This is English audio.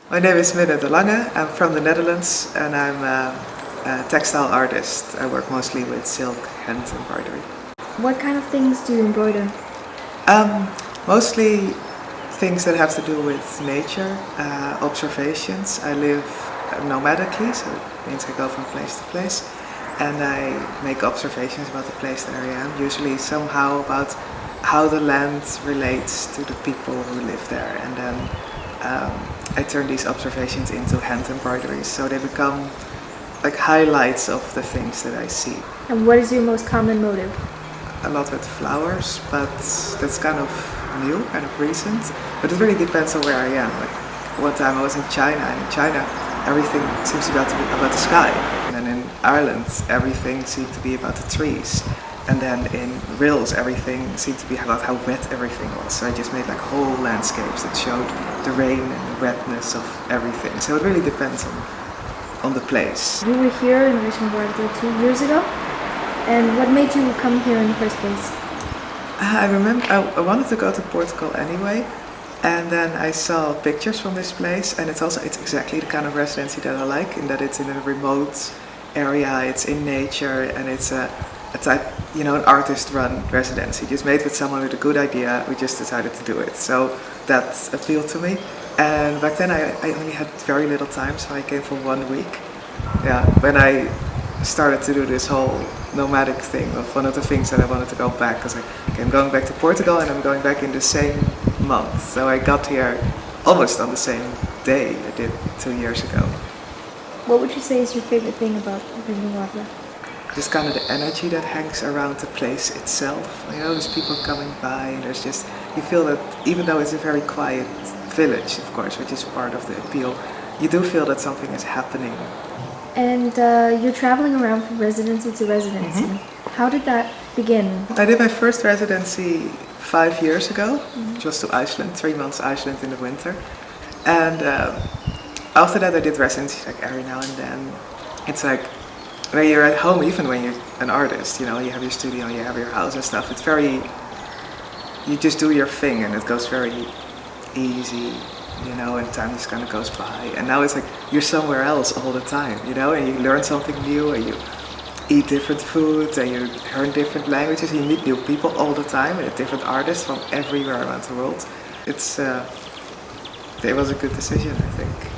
My name is Minne de Lange. I'm from the Netherlands and I'm a textile artist. I work mostly with silk hand embroidery. What kind of things do you embroider? Mostly things that have to do with nature, observations. I live nomadically, so it means I go from place to place, and I make observations about the place that I am, usually somehow about how the land relates to the people who live there, and then I turn these observations into hand embroideries, so they become like highlights of the things that I see. And what is your most common motive? A lot with flowers, but that's kind of new, kind of recent. But it really depends on where I am. Like one time I was in China, and in China everything seems to be about the sky. And then in Ireland everything seemed to be about the trees. And then in Wales everything seemed to be about how wet everything was. So I just made like whole landscapes that showed the rain and the wetness of everything. So it really depends on the place. You were here in RAIZVANGUARDA 2 years ago. And what made you come here in the first place? I remember I wanted to go to Portugal anyway, and then I saw pictures from this place, and it's exactly the kind of residency that I like, in that it's in a remote area, it's in nature, and it's a type, an artist-run residency, just made with someone with a good idea. We just decided to do it, so that appealed to me. And back then I only had very little time, so I came for 1 week. Yeah, when I started to do this whole nomadic thing, one of the things that I wanted to go back, because I'm going back to Portugal and I'm going back in the same month. So I got here almost on the same day I did 2 years ago. What would you say is your favorite thing about RAIZVANGUARDA? Just kind of the energy that hangs around the place itself. There's people coming by, and there's just, you feel that even though it's a very quiet village, of course, which is part of the appeal, you do feel that something is happening. And you're traveling around from residency to residency. Mm-hmm. How did that begin? I did my first residency 5 years ago, just to Iceland, 3 months Iceland in the winter. And after that I did residencies like every now and then. It's like when you're at home, even when you're an artist, you have your studio, you have your house and stuff. It's you just do your thing and it goes very easy. And time just kind of goes by. And now it's like you're somewhere else all the time, and you learn something new, and you eat different foods, and you learn different languages, and you meet new people all the time, and different artists from everywhere around the world. It was a good decision, I think.